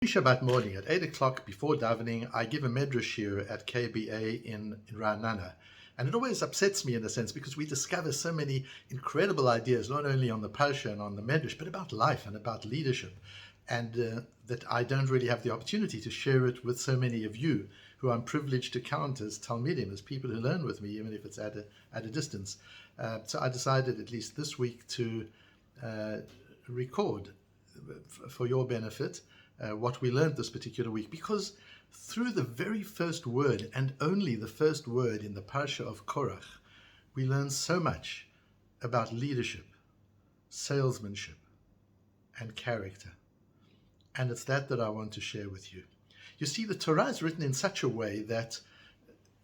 Shabbat morning at 8 o'clock before davening, I give a Medrish here at KBA in Ra'anana. And it always upsets me in a sense because we discover so many incredible ideas, not only on the Parasha and on the Medrish, but about life and about leadership. And that I don't really have the opportunity to share it with so many of you who I'm privileged to count as Talmidim, as people who learn with me, even if it's at a distance. So I decided at least this week to record for your benefit what we learned this particular week, because through the very first word and only the first word in the Parasha of Korach, we learn so much about leadership, salesmanship, and character. And it's that I want to share with you. You see, the Torah is written in such a way that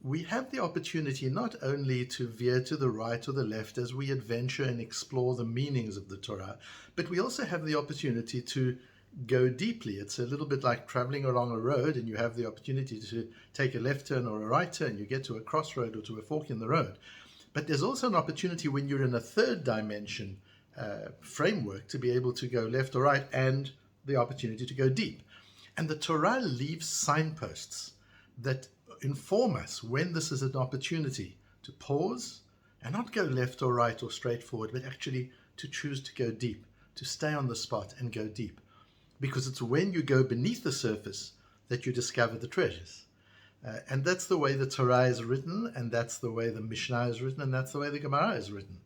we have the opportunity not only to veer to the right or the left as we adventure and explore the meanings of the Torah, but we also have the opportunity to go deeply. It's a little bit like traveling along a road and you have the opportunity to take a left turn or a right turn. You get to a crossroad or to a fork in the road. But there's also an opportunity when you're in a third dimension framework to be able to go left or right, and the opportunity to go deep. And the Torah leaves signposts that inform us when this is an opportunity to pause and not go left or right or straight forward, but actually to choose to go deep, to stay on the spot and go deep. Because it's when you go beneath the surface that you discover the treasures. And that's the way the Torah is written, and that's the way the Mishnah is written, and that's the way the Gemara is written.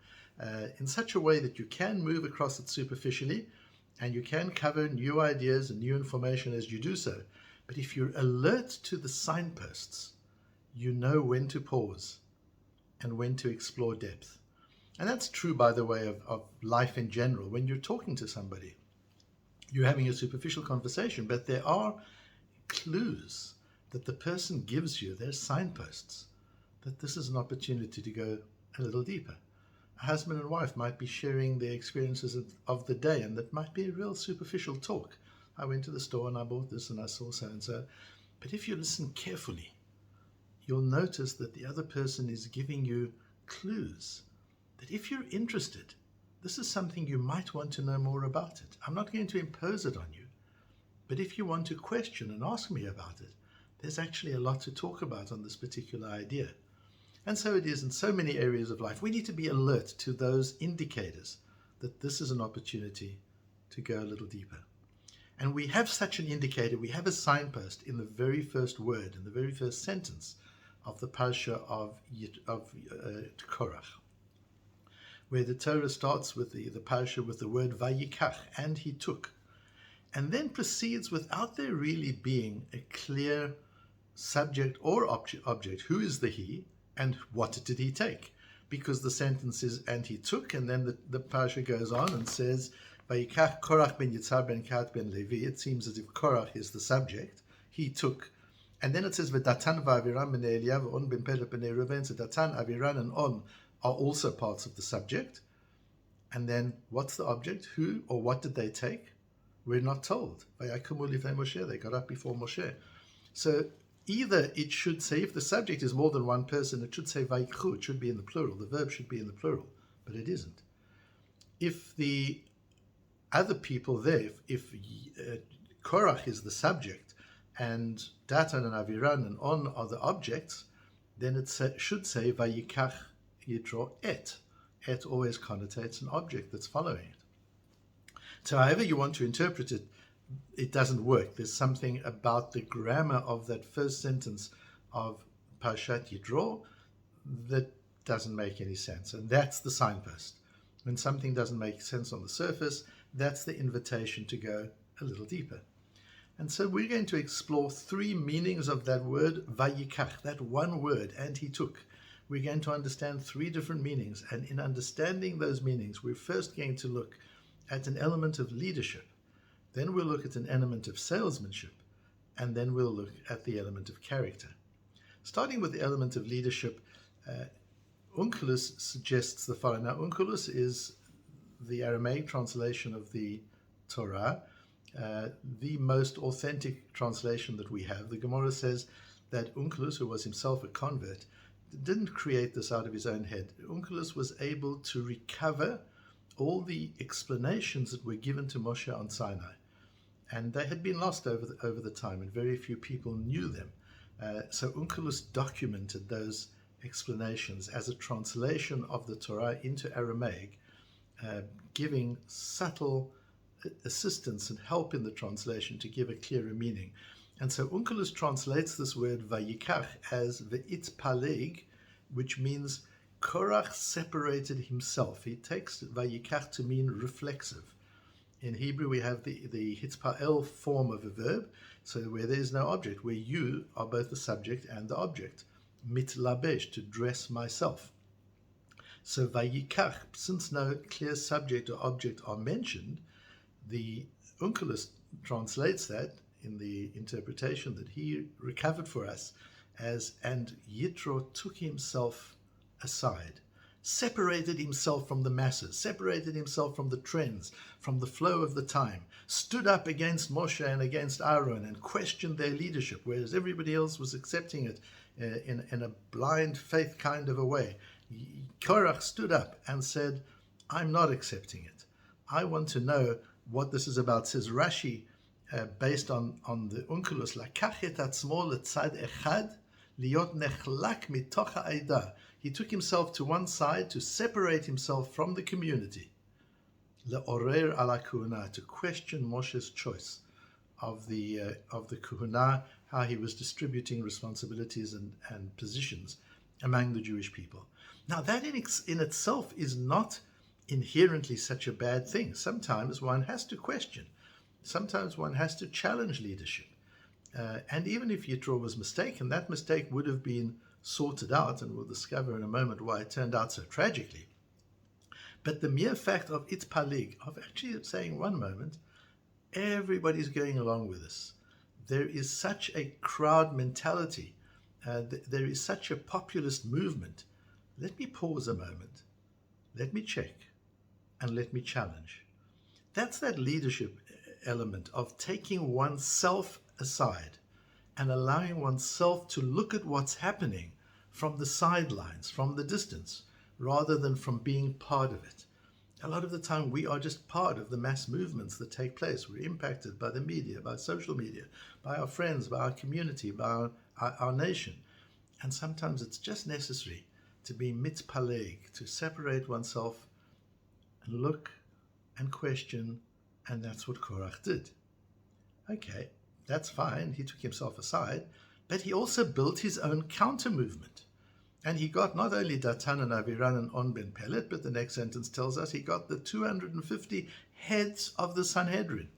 In such a way that you can move across it superficially, and you can cover new ideas and new information as you do so. But if you're alert to the signposts, you know when to pause and when to explore depth. And that's true, by the way, of life in general. When you're talking to somebody, you're having a superficial conversation, but there are clues that the person gives you. There's signposts that this is an opportunity to go a little deeper. A husband and wife might be sharing their experiences of the day, and that might be a real superficial talk. I went to the store and I bought this and I saw so and so. But if you listen carefully, you'll notice that the other person is giving you clues that if you're interested, this is something you might want to know more about it. I'm not going to impose it on you, but if you want to question and ask me about it, there's actually a lot to talk about on this particular idea. And so it is in so many areas of life. We need to be alert to those indicators that this is an opportunity to go a little deeper. And we have such an indicator, we have a signpost in the very first word, in the very first sentence of the Parasha of Korach, where the Torah starts with the Parasha with the word Vayikach, and he took, and then proceeds without there really being a clear subject or object. Who is the he, and what did he take? Because the sentence is, and he took, and then the Parasha goes on and says, Vayikach Korach ben Yitzhar ben Kat ben Levi. It seems as if Korach is the subject. He took. And then it says, V'datan v'aviran ben Eliyav on ben Peleth ben Reuven. So Datan, Aviran, and On are also parts of the subject. And then what's the object? Who or what did they take? We're not told. They got up before Moshe. So either it should say, if the subject is more than one person, it should say Vayikchu. It should be in the plural. The verb should be in the plural, but it isn't. If the other people there, if Korach is the subject and Datan and Aviran and On are the objects, then it should say Vayikach Yitro et. Et always connotates an object that's following it. So however you want to interpret it, it doesn't work. There's something about the grammar of that first sentence of Parashat Yitro that doesn't make any sense. And that's the signpost. When something doesn't make sense on the surface, that's the invitation to go a little deeper. And so we're going to explore three meanings of that word, Vayikach, that one word, and he took. We're going to understand three different meanings. And in understanding those meanings, we're first going to look at an element of leadership. Then we'll look at an element of salesmanship. And then we'll look at the element of character. Starting with the element of leadership, Onkelos suggests the following. Now, Onkelos is the Aramaic translation of the Torah, the most authentic translation that we have. The Gemara says that Onkelos, who was himself a convert, didn't create this out of his own head. Onkelos was able to recover all the explanations that were given to Moshe on Sinai. and they had been lost over the time, and very few people knew them. So Onkelos documented those explanations as a translation of the Torah into Aramaic, giving subtle assistance and help in the translation to give a clearer meaning. And so Onkelos translates this word vayikach as ve'itpaleg, which means Korach separated himself. He takes vayikach to mean reflexive. In Hebrew, we have the hitzpa'el form of a verb, so where there is no object, where you are both the subject and the object. Mitlabesh, to dress myself. So vayikach, since no clear subject or object are mentioned, the Onkelos translates that in the interpretation that he recovered for us as, and Yitro took himself aside, separated himself from the masses, separated himself from the trends, from the flow of the time, stood up against Moshe and against Aaron and questioned their leadership, whereas everybody else was accepting it in a blind faith kind of a way. Korach stood up and said, I'm not accepting it. I want to know what this is about. Says Rashi, based on the Onkelos, Lakach et atzmo letzad echad liot nechlak mitoch ha'eda. He took himself to one side to separate himself from the community. Le'orer ala kuhuna, to question Moshe's choice of the kuhuna, how he was distributing responsibilities and positions among the Jewish people. Now that in itself is not inherently such a bad thing. Sometimes one has to question. Sometimes one has to challenge leadership. And even if Yitro was mistaken, that mistake would have been sorted out, and we'll discover in a moment why it turned out so tragically. But the mere fact of itpalig, of actually saying one moment, everybody's going along with us. There is such a crowd mentality. There is such a populist movement. Let me pause a moment. Let me check. And let me challenge. That's that leadership element of taking oneself aside and allowing oneself to look at what's happening from the sidelines, from the distance, rather than from being part of it. A lot of the time we are just part of the mass movements that take place. We're impacted by the media, by social media, by our friends, by our community, by our nation. And sometimes it's just necessary to be mitpaleg, to separate oneself and look and question, and that's what Korach did. Okay, that's fine, he took himself aside, but he also built his own counter-movement. And he got not only Datan and Aviran and On ben Pelet, but the next sentence tells us he got the 250 heads of the Sanhedrin,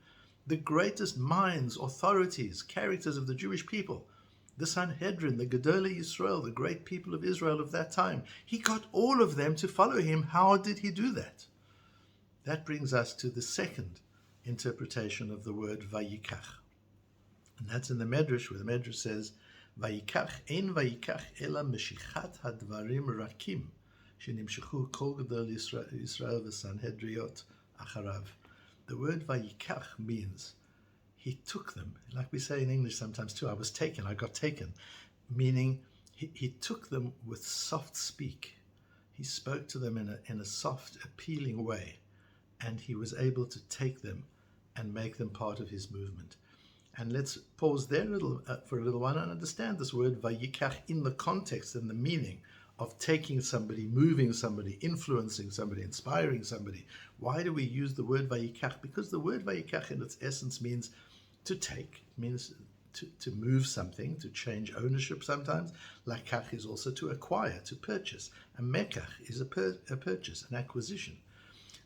the greatest minds, authorities, characters of the Jewish people, the Sanhedrin, the Gedolei Yisrael, the great people of Israel of that time. He got all of them to follow him. How did he do that? That brings us to the second interpretation of the word vayikach. And that's in the Medrish, where the Medrish says, vayikach ein vayikach ela meshichat hadvarim rakim shenimshechu kol gedol Yisrael v'sanhedriot acharav. The word vayikach means he took them, like we say in English sometimes too, I got taken, meaning he took them with soft speak. He spoke to them in a soft, appealing way, and he was able to take them and make them part of his movement. And let's pause there for a little while and understand this word vayikach in the context and the meaning of taking somebody, moving somebody, influencing somebody, inspiring somebody. Why do we use the word vayikach? Because the word vayikach in its essence means to take, means to move something, to change ownership sometimes. Lakach is also to acquire, to purchase. A mekach is a purchase, an acquisition.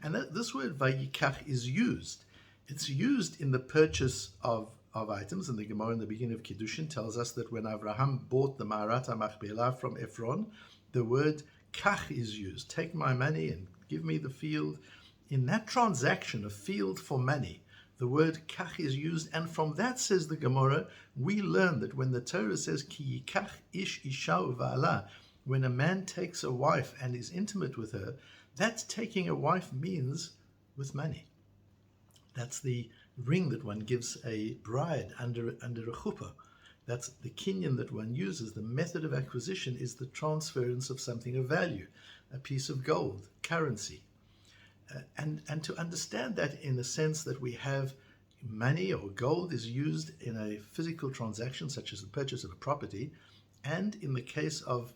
And this word vayikach is used. It's used in the purchase of items, and the Gemara in the beginning of Kiddushin tells us that when Avraham bought the Ma'arat HaMachpelah from Ephron, the word kach is used. Take my money and give me the field. In that transaction, a field for money, the word kach is used, and from that, says the Gemara, we learn that when the Torah says ki yikach ish isha u'va'ala, when a man takes a wife and is intimate with her, that's taking a wife means with money. That's the ring that one gives a bride under a chuppah. That's the kinyan that one uses. The method of acquisition is the transference of something of value, a piece of gold, currency. And to understand that in the sense that we have money or gold is used in a physical transaction, such as the purchase of a property, and in the case of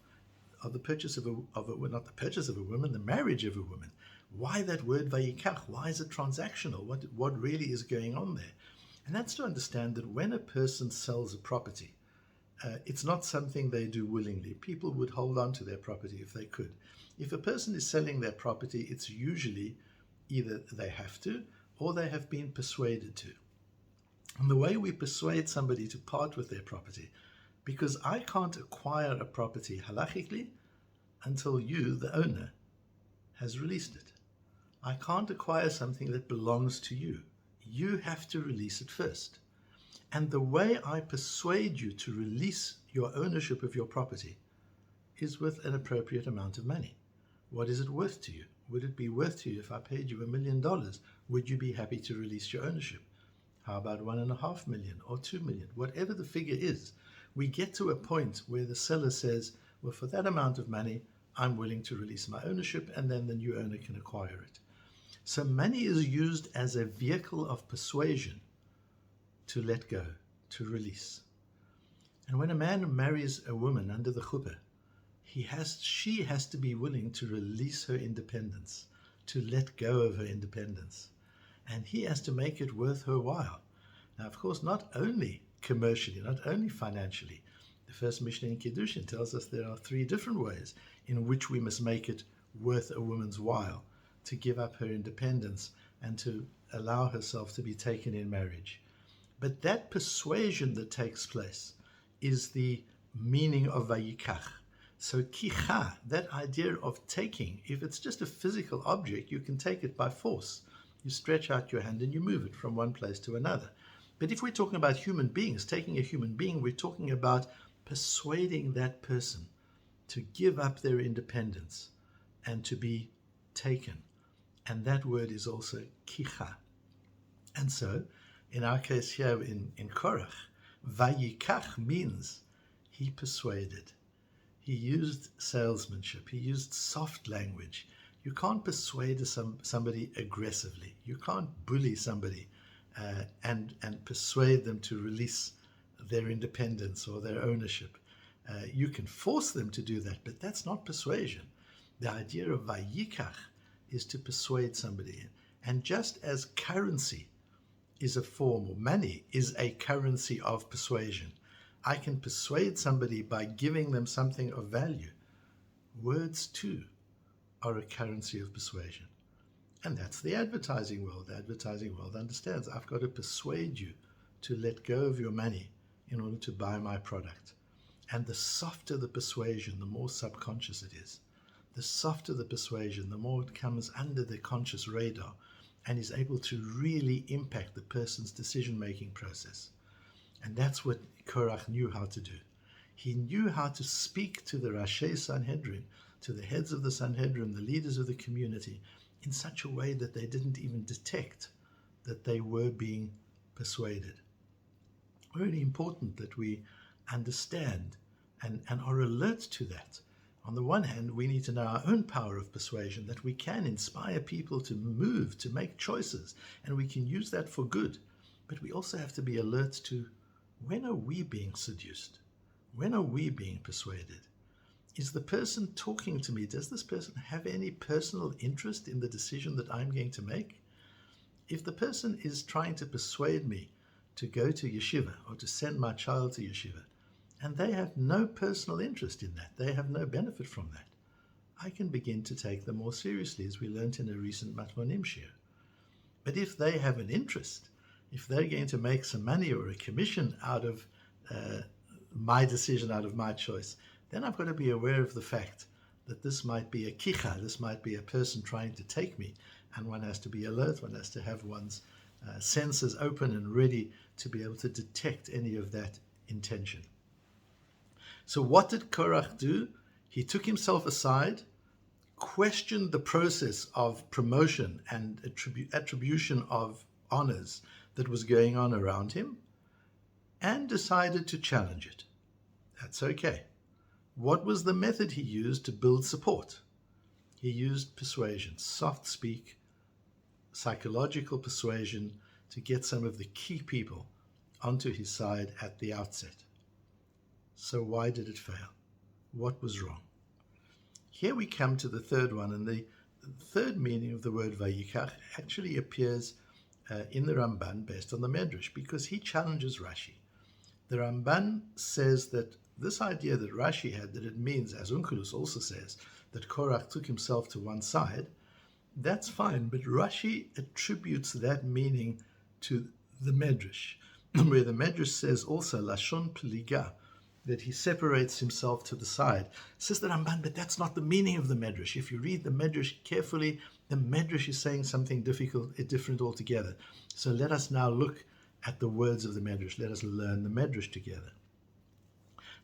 the purchase of not the purchase of a woman, the marriage of a woman. Why that word vayikach? Why is it transactional? What really is going on there? And that's to understand that when a person sells a property, it's not something they do willingly. People would hold on to their property if they could. If a person is selling their property, it's usually either they have to or they have been persuaded to. And the way we persuade somebody to part with their property, because I can't acquire a property halachically until you, the owner, has released it. I can't acquire something that belongs to you. You have to release it first. And the way I persuade you to release your ownership of your property is with an appropriate amount of money. What is it worth to you? Would it be worth to you if I paid you $1 million? Would you be happy to release your ownership? How about $1.5 million or $2 million? Whatever the figure is, we get to a point where the seller says, well, for that amount of money, I'm willing to release my ownership, and then the new owner can acquire it. So money is used as a vehicle of persuasion to let go, to release. And when a man marries a woman under the chuppah, she has to be willing to release her independence, to let go of her independence. And he has to make it worth her while. Now, of course, not only commercially, not only financially. The first Mishnah in Kiddushin tells us there are 3 different ways in which we must make it worth a woman's while to give up her independence and to allow herself to be taken in marriage. But that persuasion that takes place is the meaning of vayikach. So kicha, that idea of taking, if it's just a physical object, you can take it by force. You stretch out your hand and you move it from one place to another. But if we're talking about human beings, taking a human being, we're talking about persuading that person to give up their independence and to be taken. And that word is also kicha. And so, in our case here in Korach, vayikach means he persuaded. He used salesmanship. He used soft language. You can't persuade somebody aggressively. You can't bully somebody and persuade them to release their independence or their ownership. You can force them to do that, but that's not persuasion. The idea of vayikach is to persuade somebody. And just as currency is a form, or money is a currency of persuasion, I can persuade somebody by giving them something of value. Words, too, are a currency of persuasion. And that's the advertising world. The advertising world understands I've got to persuade you to let go of your money in order to buy my product. And the softer the persuasion, the more subconscious it is. The softer the persuasion, the more it comes under the conscious radar and is able to really impact the person's decision-making process. And that's what Korach knew how to do. He knew how to speak to the Rashi Sanhedrin, to the heads of the Sanhedrin, the leaders of the community, in such a way that they didn't even detect that they were being persuaded. Really important that we understand and are alert to that. On the one hand, we need to know our own power of persuasion, that we can inspire people to move, to make choices, and we can use that for good. But we also have to be alert to, when are we being seduced? When are we being persuaded? Is the person talking to me, does this person have any personal interest in the decision that I'm going to make? If the person is trying to persuade me to go to yeshiva or to send my child to yeshiva, and they have no personal interest in that, they have no benefit from that, I can begin to take them more seriously, as we learnt in a recent Matmonim shir. But if they have an interest, if they're going to make some money or a commission out of my decision, out of my choice, then I've got to be aware of the fact that this might be a kicha, this might be a person trying to take me, and one has to be alert, one has to have one's senses open and ready to be able to detect any of that intention. So what did Korach do? He took himself aside, questioned the process of promotion and attribution of honors that was going on around him, and decided to challenge it. That's okay. What was the method he used to build support? He used persuasion, soft speak, psychological persuasion, to get some of the key people onto his side at the outset. So why did it fail? What was wrong? Here we come to the third one, and the third meaning of the word Vayikach actually appears in the Ramban based on the Medrish, because he challenges Rashi. The Ramban says that this idea that Rashi had, that it means, as Onkelos also says, that Korach took himself to one side, that's fine, but Rashi attributes that meaning to the Medrish, where the Medrish says also, Lashon Peliga, that he separates himself to the side. Says the Ramban, but that's not the meaning of the Medrish. If you read the Medrish carefully, the Medrish is saying something different altogether. So let us now look at the words of the Medrish. Let us learn the Medrish together.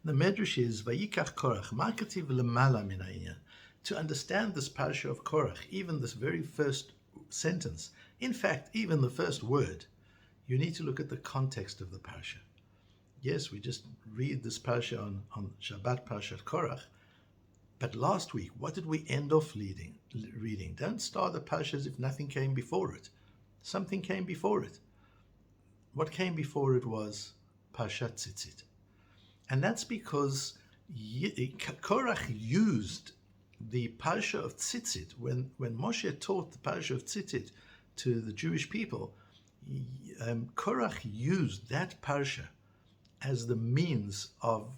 The Medrish is, Vayikach Korach, ma kativ lemala min ha'inyan. To understand this parasha of Korach, even this very first sentence, in fact, even the first word, you need to look at the context of the parasha. Yes, we just read this parasha on Shabbat, Parashat Korach, but last week, what did we end off reading? Don't start the parasha as if nothing came before it. Something came before it. What came before it was Parashat Tzitzit. And that's because Korach used the parasha of Tzitzit. When Moshe taught the parasha of Tzitzit to the Jewish people, Korach used that parasha as the means of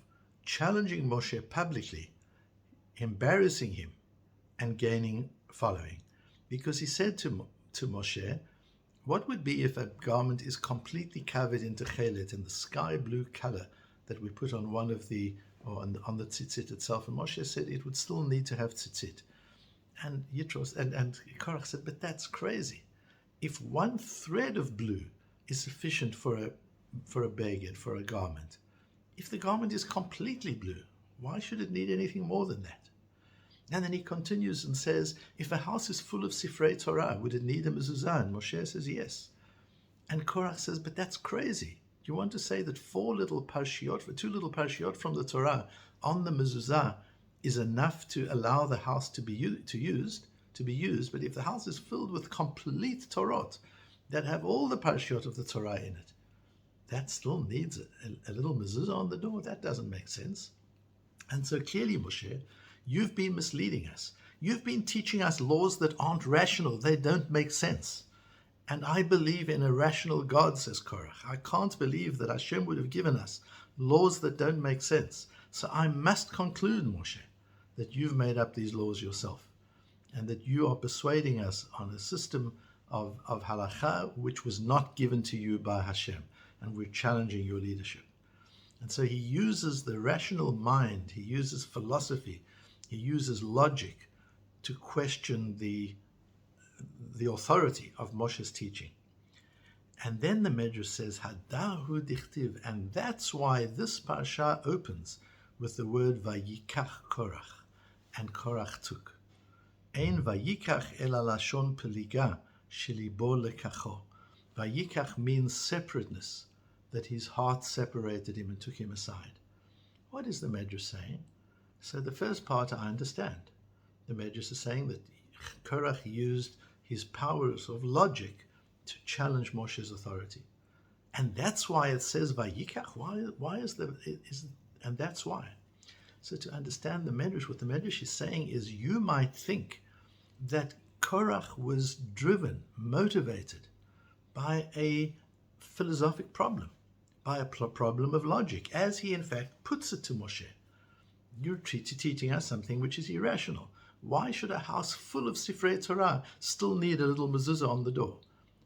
challenging Moshe publicly, embarrassing him, and gaining following. Because he said to Moshe, what would be if a garment is completely covered in techelet, in the sky blue color that we put on one of the, or on the tzitzit itself? And Moshe said it would still need to have tzitzit. And Yitros and Korach said, but that's crazy. If one thread of blue is sufficient for a beged, for a garment, if the garment is completely blue, why should it need anything more than that? And then he continues and says, if a house is full of Sifrei Torah, would it need a mezuzah? And Moshe says yes. And Korach says, but that's crazy. You want to say that two little parashiot from the Torah on the mezuzah is enough to allow the house to be used, but if the house is filled with complete Torot that have all the parashiot of the Torah in it, that still needs a little mezuzah on the door? That doesn't make sense. And so clearly, Moshe, you've been misleading us. You've been teaching us laws that aren't rational. They don't make sense. And I believe in a rational God, says Korach. I can't believe that Hashem would have given us laws that don't make sense. So I must conclude, Moshe, that you've made up these laws yourself, and that you are persuading us on a system of halacha which was not given to you by Hashem, and we're challenging your leadership. And so he uses the rational mind, he uses philosophy, he uses logic to question the authority of Moshe's teaching. And then the Medrish says, Hadahu dichtiv, and that's why this parasha opens with the word Vayikach Korach, and Korach took. Ein Vayikach ela lashon peliga shelibo lekacho. Vayikach means separateness, that his heart separated him and took him aside. What is the Medrish saying? So the first part I understand. The Medrish is saying that Korach used his powers of logic to challenge Moshe's authority. And that's why it says Vayikach. And that's why. So to understand the Medrish, what the Medrish is saying is, you might think that Korach was driven, motivated by a philosophic problem, by a problem of logic, as he in fact puts it to Moshe. You're teaching us something which is irrational. Why should a house full of Sifrei Torah still need a little mezuzah on the door?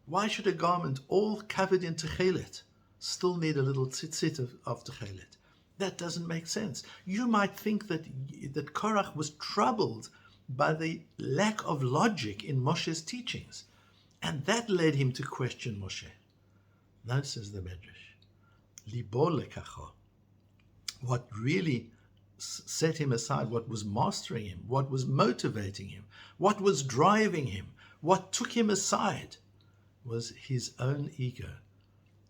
Why should a garment all covered in techelet still need a little tzitzit of techelet? That doesn't make sense. You might think that Korach was troubled by the lack of logic in Moshe's teachings, and that led him to question Moshe. Now, says the Medrish, libo lekacho, what really set him aside, what was mastering him, what was motivating him, what was driving him, what took him aside, was his own ego,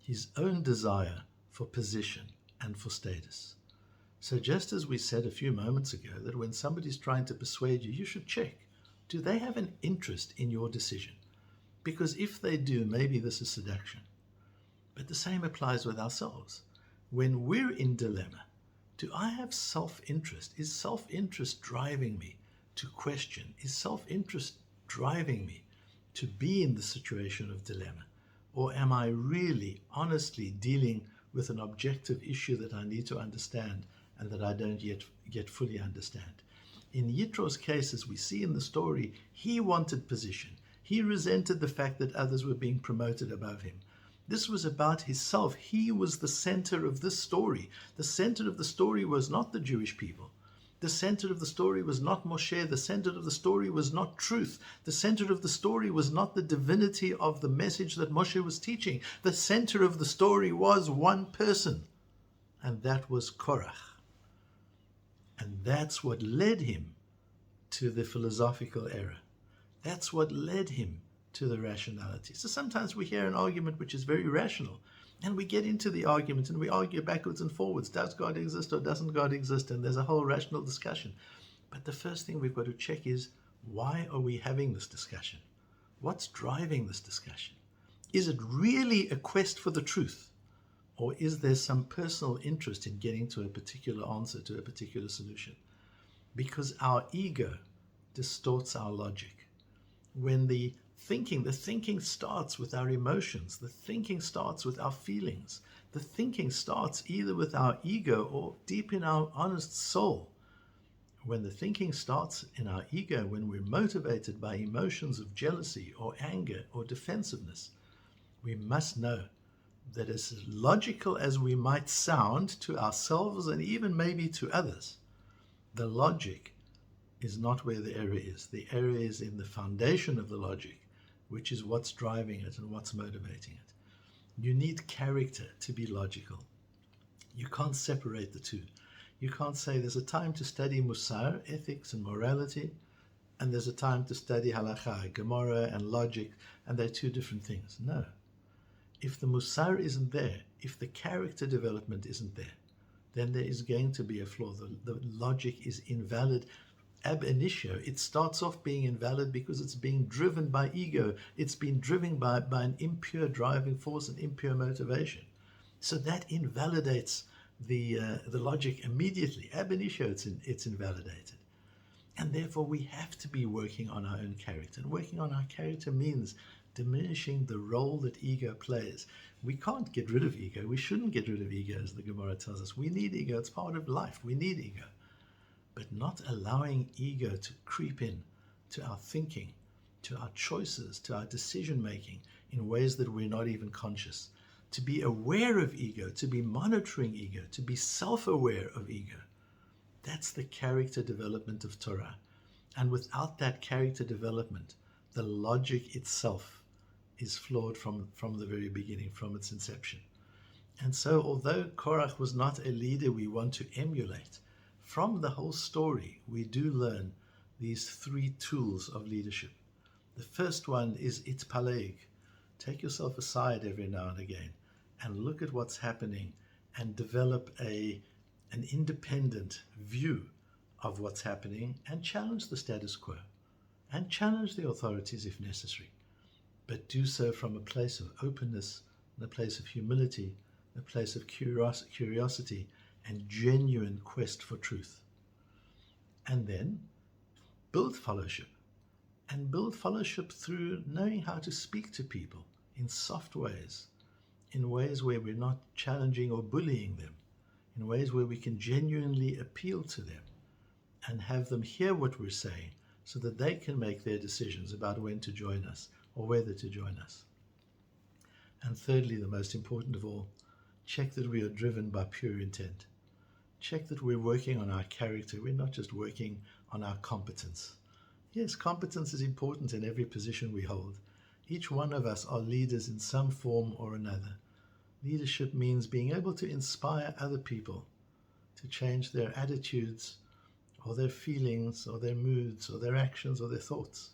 his own desire for position and for status. So just as we said a few moments ago that when somebody's trying to persuade you, you should check, do they have an interest in your decision? Because if they do, maybe this is seduction. But the same applies with ourselves. When we're in dilemma, do I have self-interest? Is self-interest driving me to question? Is self-interest driving me to be in the situation of dilemma? Or am I really, honestly dealing with an objective issue that I need to understand and that I don't yet fully understand? In Yitro's case, as we see in the story, he wanted position. He resented the fact that others were being promoted above him. This was about himself. He was the center of this story. The center of the story was not the Jewish people. The center of the story was not Moshe. The center of the story was not truth. The center of the story was not the divinity of the message that Moshe was teaching. The center of the story was one person, and that was Korach. And that's what led him to the philosophical error. That's what led him to the rationality. So sometimes we hear an argument which is very rational, and we get into the argument and we argue backwards and forwards. Does God exist or doesn't God exist? And there's a whole rational discussion. But the first thing we've got to check is, why are we having this discussion? What's driving this discussion? Is it really a quest for the truth? Or is there some personal interest in getting to a particular answer, to a particular solution? Because our ego distorts our logic. When the thinking starts with our emotions, the thinking starts with our feelings, the thinking starts either with our ego or deep in our honest soul. When the thinking starts in our ego, when we're motivated by emotions of jealousy or anger or defensiveness, we must know that as logical as we might sound to ourselves and even maybe to others, the logic is not where the error is. The error is in the foundation of the logic, which is what's driving it and what's motivating it. You need character to be logical. You can't separate the two. You can't say there's a time to study Musar, ethics and morality, and there's a time to study Halakha, Gemara and logic, and they're two different things. No. If the Musar isn't there, if the character development isn't there, then there is going to be a flaw. The logic is invalid ab initio. It starts off being invalid because it's being driven by ego. It's been driven by an impure driving force and impure motivation. So that invalidates the logic immediately. Ab initio, it's invalidated. And therefore we have to be working on our own character. And working on our character means diminishing the role that ego plays. We can't get rid of ego. We shouldn't get rid of ego, as the Gemara tells us. We need ego. It's part of life. We need ego. But not allowing ego to creep in to our thinking, to our choices, to our decision-making in ways that we're not even conscious. To be aware of ego, to be monitoring ego, to be self-aware of ego. That's the character development of Torah. And without that character development, the logic itself is flawed from the very beginning, from its inception. And so, although Korach was not a leader we want to emulate, from the whole story, we do learn these three tools of leadership. The first one is itpaleg. Take yourself aside every now and again and look at what's happening and develop an independent view of what's happening and challenge the status quo and challenge the authorities if necessary. But do so from a place of openness, a place of humility, a place of curiosity, and genuine quest for truth. And then build fellowship. And build fellowship through knowing how to speak to people in soft ways, in ways where we're not challenging or bullying them, in ways where we can genuinely appeal to them and have them hear what we're saying so that they can make their decisions about when to join us or whether to join us. And thirdly, the most important of all, check that we are driven by pure intent. Check that we're working on our character. We're not just working on our competence. Yes, competence is important in every position we hold. Each one of us are leaders in some form or another. Leadership means being able to inspire other people to change their attitudes or their feelings or their moods or their actions or their thoughts.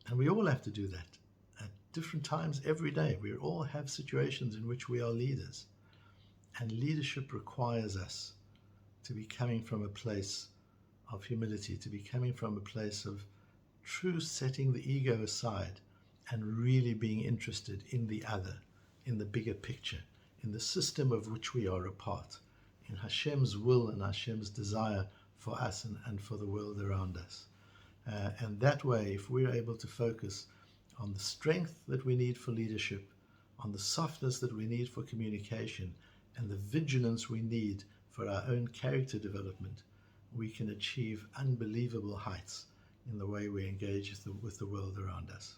And we all have to do that at different times every day. We all have situations in which we are leaders. And leadership requires us to be coming from a place of humility, to be coming from a place of true setting the ego aside and really being interested in the other, in the bigger picture, in the system of which we are a part, in Hashem's will and Hashem's desire for us and for the world around us. And that way, if we're able to focus on the strength that we need for leadership, on the softness that we need for communication, and the vigilance we need for our own character development, we can achieve unbelievable heights in the way we engage with the world around us.